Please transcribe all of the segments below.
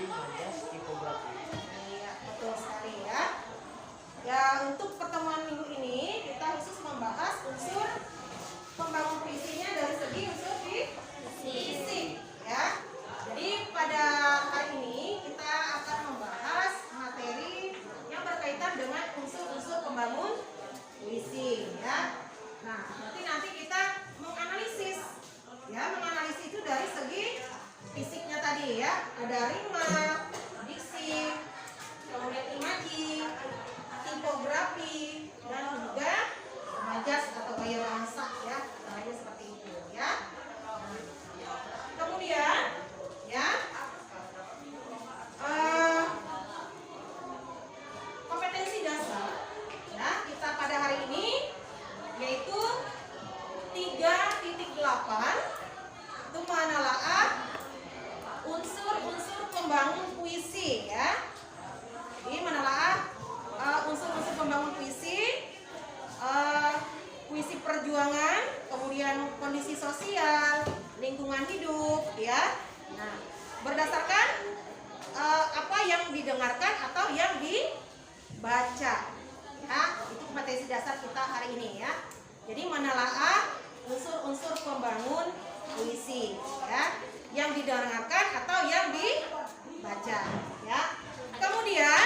majas, tipografi. Iya, betul sekali ya. Ya, untuk pertemuan minggu ini kita khusus membahas unsur pembangun puisinya dari segi unsur fisik ya. Jadi pada hari ini kita akan membahas materi yang berkaitan dengan unsur-unsur pembangun puisi ya. Nah, nanti kita menganalisis ya, menganalisis itu dari segi fisiknya tadi ya. Ada rima, diksi, kemudian imaji, tipografi, dan juga majas atau gaya bahasa ya, caranya seperti itu ya. Kemudian ya, kompetensi dasar ya kita pada hari ini yaitu 3.8 itu menelaah unsur-unsur pembangun puisi ya. Jadi menelaah unsur-unsur pembangun puisi, puisi perjuangan, kemudian kondisi sosial, lingkungan hidup ya. Nah, berdasarkan apa yang didengarkan atau yang dibaca ya, itu kompetensi dasar kita hari ini ya. Jadi menelaah unsur-unsur pembangun puisi ya, yang didengarkan atau yang dibaca ya. Kemudian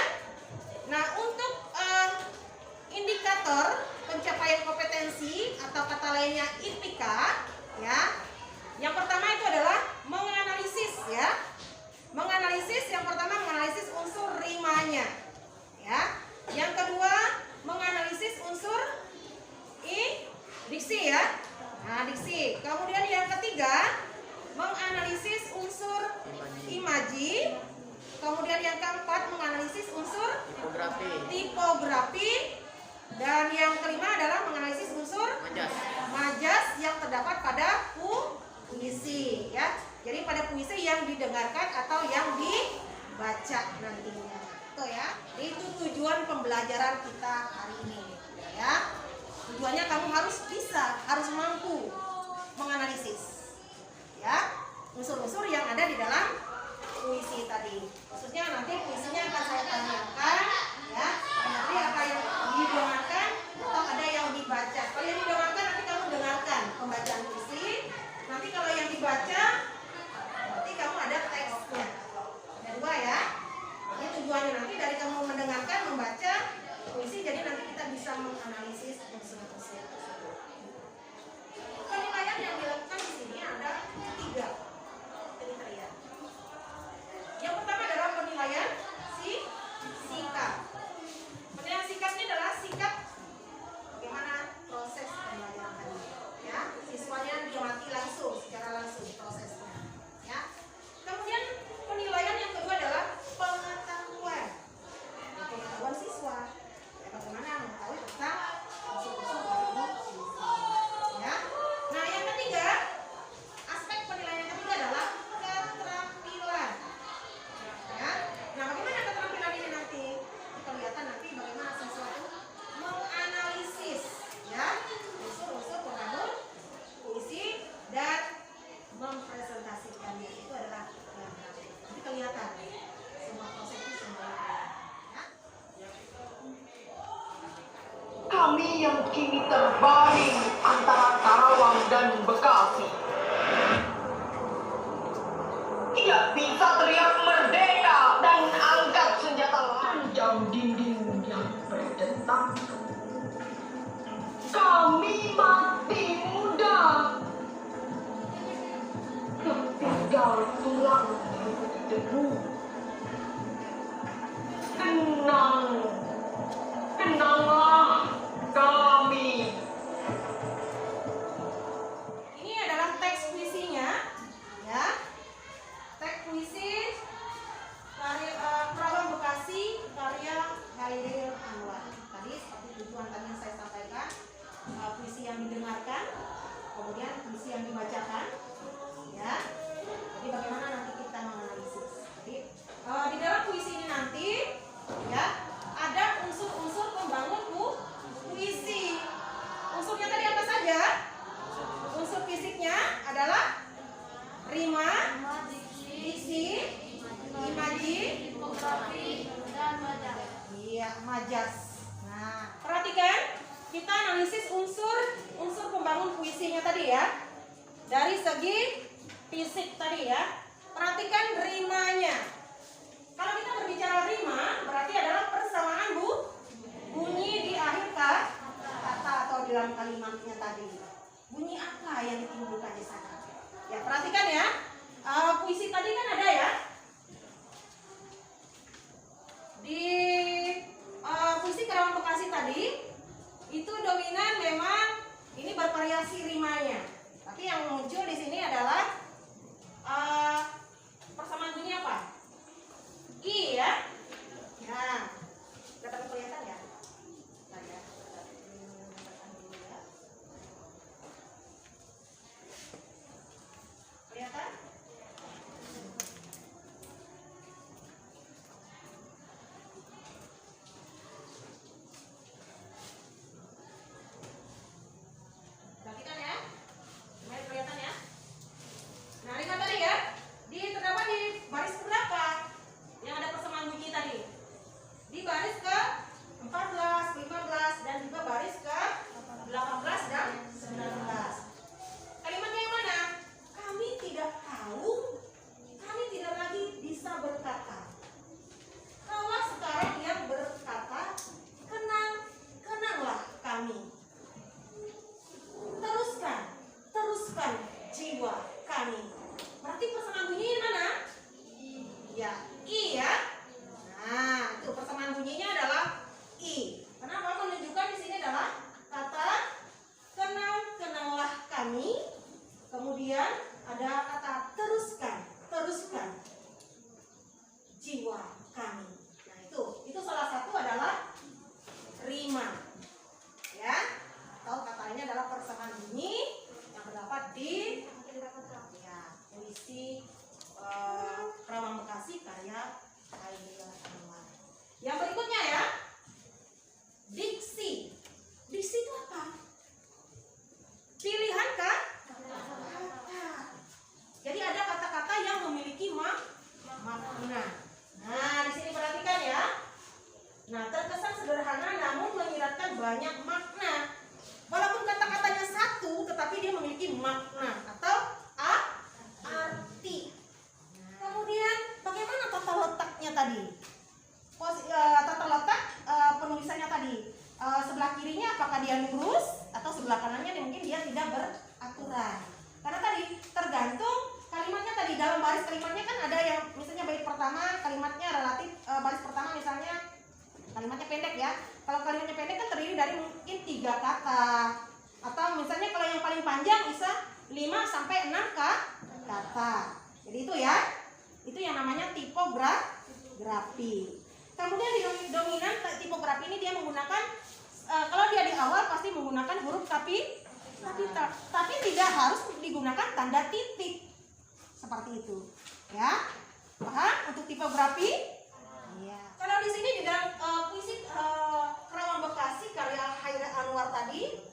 nah, untuk indikator pencapaian kompetensi atau kata lainnya IPK ya. Yang pertama itu adalah menganalisis ya. Menganalisis yang pertama menganalisis unsur rimanya ya. Yang kedua menganalisis unsur diksi ya. Nah, diksi. Kemudian yang ketiga menganalisis unsur imaji. Kemudian yang keempat menganalisis unsur tipografi. Dan yang kelima adalah menganalisis unsur majas yang terdapat pada puisi ya. Jadi pada puisi yang didengarkan atau yang dibaca nantinya. Itu ya. Itu tujuan pembelajaran kita hari ini ya. Tujuannya kamu harus bisa, harus mampu menganalisis ya unsur-unsur yang ada di dalam puisi tadi. Maksudnya nanti puisinya akan saya tanyakan ya, nanti apa yang didengarkan atau ada yang dibaca. Kalau yang didengarkan nanti kamu dengarkan pembacaan puisi. Nanti kalau yang dibaca berarti kamu ada teksnya. Ada dua ya. Ini tujuannya nanti dari kamu mendengarkan, membaca puisi, jadi nanti kita bisa menganalisis unsur-unsur. Penilaian yang dilakukan di sini ada 3 kriteria. Yang pertama adalah penilaian sikap. Penilaian sikap ini adalah sikap bagaimana proses pembelajaran tadi ya. Siswanya diamati langsung, secara langsung prosesnya ya. Kemudian penilaian yang kedua adalah pengetahuan. Pengetahuan siswa. Ya, bagaimana mengetahui tentang unsur-unsur pembangun puisi ya. Nah, yang ketiga, aspek penilaian yang ketiga adalah keterampilan. Ya. Nah, bagaimana keterampilan ini nanti? Kelihatan nanti bagaimana siswa itu menganalisis ya unsur-unsur pembangun puisi dan mempresentasikannya. Itu adalah nanti kelihatan semua proses itu semua ya. Kami yang kini terbaring antara Karawang dan Bekasi tidak bisa teriak merdeka dan angkat senjata lanjang dinding yang berdentang. Kami mati muda, tertinggal tulang di debu. Tenanglah kami. Ini adalah teks puisinya ya. Teks puisi karya Karawang Bekasi karya Khairil Anwar. Tadi seperti tujuan tadi yang saya sampaikan, puisi yang didengarkan, kemudian puisi yang dibacakan ya. Jadi bagaimana nanti kita menganalisis. Jadi analisis unsur pembangun puisinya tadi ya. Dari segi fisik tadi ya. Perhatikan rimanya. Kalau kita berbicara rima, berarti adalah persamaan bunyi di akhir kata atau dalam kalimatnya tadi. Bunyi apa yang ditimbulkan di sana? Ya, perhatikan ya. Puisi tadi kan ada ya. Di puisi Karawang Bekasi tadi itu dominan memang ini bervariasi rimanya. Tapi yang muncul di sini adalah persamaan bunyi apa? I ya. Nah, dapat kelihatan ya? Nah, ya. Kelihatan? Perhatikan ya. Lumayan kelihatan ya. Nah, lihat tadi ya. Terdapat di baris berapa yang ada persamaan bunyi tadi? Di baris ke 14, 15 dan juga baris ke 18 dan 19. Kalimatnya yang mana? Kami tidak tahu, kami tidak lagi bisa berkata. Kalau sekarang dia berkata, kenanglah kami. Teruskan jiwa kami. Berarti persamaan bunyinya di mana? Ya, I ya. Nah, itu persamaan bunyinya adalah I. Kenapa menunjukkan di sini adalah kata kenanglah kami. Kemudian ada kata teruskan jiwa kami. Nah, itu salah satu adalah rima. Ya. Atau kata ini adalah persamaan bunyi yang terdapat di puisi Karawang Bekasi karya Hairil Anwar. Yang berikutnya ya, diksi. Diksi itu apa? Pilihan kata. Jadi ada kata-kata yang memiliki makna. Nah, di sini perhatikan ya. Nah, terkesan sederhana namun menyiratkan banyak makna. Walaupun kata-katanya satu, tetapi dia memiliki makna atau arti. Kemudian bagaimana tata letaknya tadi? Tata letak penulisannya tadi. Sebelah kirinya apakah dia lurus atau sebelah kanannya mungkin dia tidak beraturan. Karena tadi tergantung kalimatnya tadi, dalam baris kalimatnya kan ada yang misalnya bait pertama kalimatnya relatif, baris pertama misalnya kalimatnya pendek ya. Kalau kalimatnya pendek kan terdiri dari mungkin 3 kata. Atau misalnya kalau yang paling panjang bisa 5 sampai 6 kata. Jadi itu ya. Itu yang namanya tipografi. Kemudian di dominan tipografi ini dia menggunakan kalau dia di awal pasti menggunakan huruf tapi tidak harus digunakan tanda titik. Seperti itu. Ya. Paham untuk tipografi? Iya. Kalau di sini di dalam puisi Karawang Bekasi karya Hairil Anwar tadi,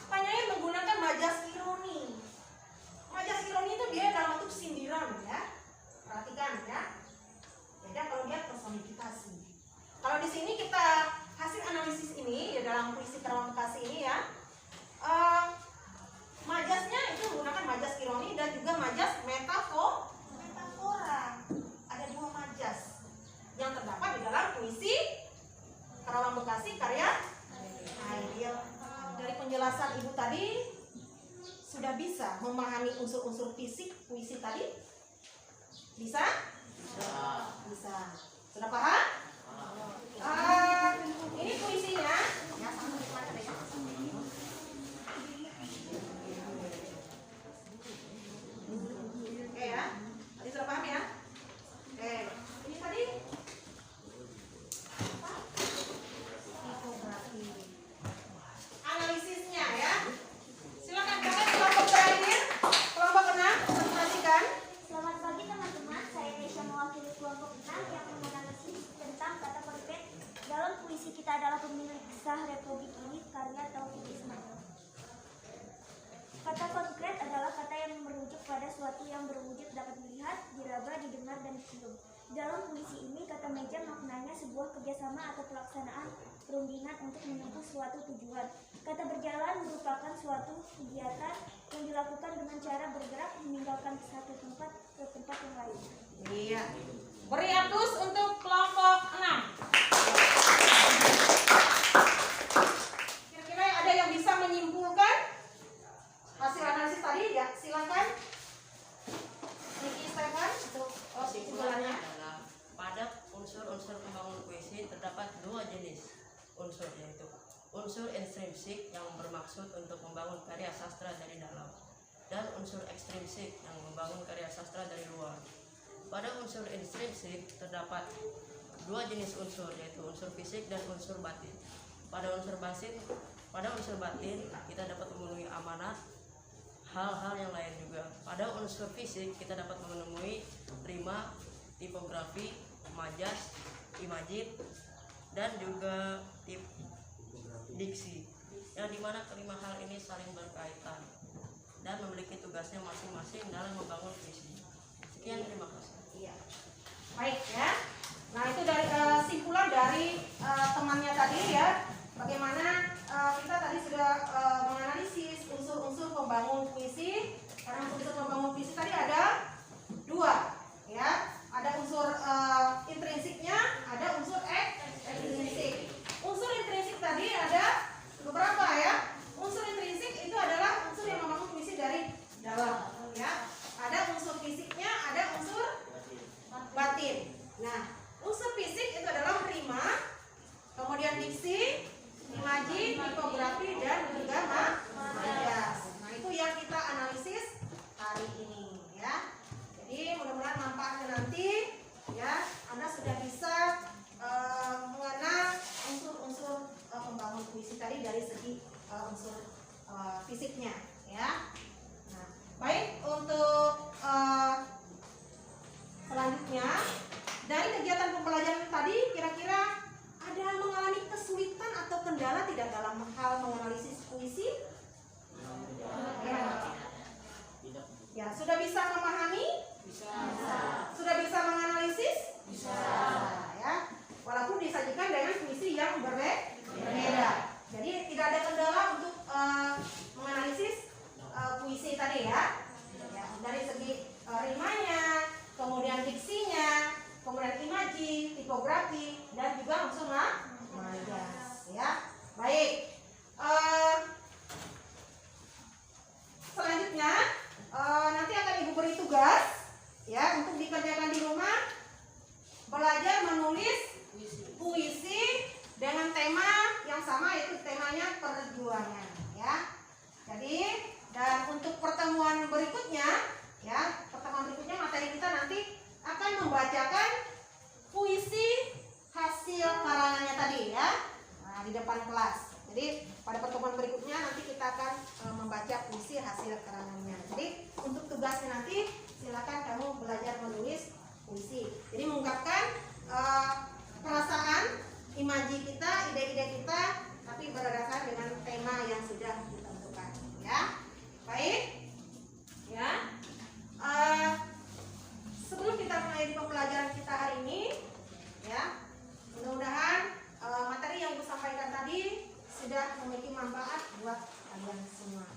Panyain menggunakan majas ironi. Majas ironi itu dia dalam bentuk sindiran ya. Perhatikan ya. Beda kalau dia personifikasi. Kalau di sini kita hasil analisis ini ya dalam puisi Karawang Bekasi ini ya, majasnya itu menggunakan majas ironi dan juga majas metafora. Ada 2 majas yang terdapat di dalam puisi Karawang Bekasi karya Hairil. Dari penjelasan Ibu tadi sudah bisa memahami unsur-unsur fisik puisi tadi? Bisa? Bisa. Sudah paham? Ini puisinya. Oke ya. Tadi sudah paham ya? Oke. Ini tadi analisisnya ya. Silakan kakak kelompok terakhir, kelompok 6 presentasikan. Selamat pagi teman-teman, saya Nesha mewakili kelompok 6 yang menganalisis tentang kata peribet dalam puisi kita adalah pemilik sahara bermeja maknanya sebuah kerjasama atau pelaksanaan perundingan untuk menempuh suatu tujuan. Kata berjalan merupakan suatu kegiatan yang dilakukan dengan cara bergerak meninggalkan satu tempat ke tempat yang lain. Iya. Beri aplaus untuk kelompok 6. Kira-kira ada yang bisa menyimpulkan hasil analisis tadi? Ya, silakan. Niki Stefan untuk kesimpulannya. Adalah pada unsur-unsur pembangun puisi terdapat dua jenis unsur, yaitu unsur intrinsik yang bermaksud untuk membangun karya sastra dari dalam dan unsur ekstrinsik yang membangun karya sastra dari luar. Pada unsur intrinsik terdapat dua jenis unsur, yaitu unsur fisik dan unsur batin. Pada unsur batin kita dapat memenuhi amanat hal-hal yang lain juga. Pada unsur fisik kita dapat menemui rima, tipografi, majas, imajit, dan juga diksi, yang dimana kelima hal ini saling berkaitan dan memiliki tugasnya masing-masing dalam membangun puisi. Sekian, terima kasih. Iya. Baik ya. Nah, itu dari simpulan dari temannya tadi ya. Bagaimana kita tadi sudah menganalisis unsur-unsur pembangun puisi. Karena unsur pembangun puisi tadi ada dua, ya. Ada unsur intrinsiknya, ada unsur ekstrinsik. Unsur intrinsik tadi ada beberapa ya. Unsur intrinsik itu adalah unsur yang membangun puisi dari dalam, ya. Ada unsur fisiknya, ada unsur batin. Nah, unsur fisik itu adalah rima, kemudian diksi, imaji, tipografi, dan juga majas. Nah, itu yang kita analisis hari ini ya. Jadi mudah-mudahan manfaatnya nanti ya, Anda sudah bisa mengenal unsur-unsur pembangun puisi tadi dari segi unsur fisiknya ya. Nah, baik, untuk selanjutnya dari kegiatan pembelajaran tadi, kira-kira ada mengalami kesulitan atau kendala tidak dalam hal menganalisis puisi? Ya, sudah bisa memahami? Bisa. Sudah bisa menganalisis? Bisa. Ya, walaupun disajikan dengan puisi yang berbeda. Jadi tidak ada kendala untuk menganalisis puisi tadi ya. Ya, dari segi rimanya, kemudian diksinya, kemudian imaji, tipografi, dan juga unsur majas ya. Baik. Selanjutnya nanti akan Ibu beri tugas ya untuk dikerjakan di rumah, belajar menulis puisi dengan tema yang sama, yaitu temanya perjuangan ya. Jadi, dan untuk pertemuan berikutnya ya, materi kita nanti akan membacakan puisi hasil karangannya tadi ya. Nah, di depan kelas. Jadi pada pertemuan berikutnya nanti kita akan membaca puisi hasil karangannya. Jadi untuk tugasnya nanti silakan kamu belajar menulis puisi. Jadi mengungkapkan perasaan, imaji kita, ide-ide kita, tapi berdasarkan dengan tema yang sudah ditentukan. Ya, baik. Ya. Sebelum kita mulai di pembelajaran kita hari ini, ya, mudah-mudahan materi yang Ibu sampaikan tadi sudah memiliki manfaat buat kalian semua.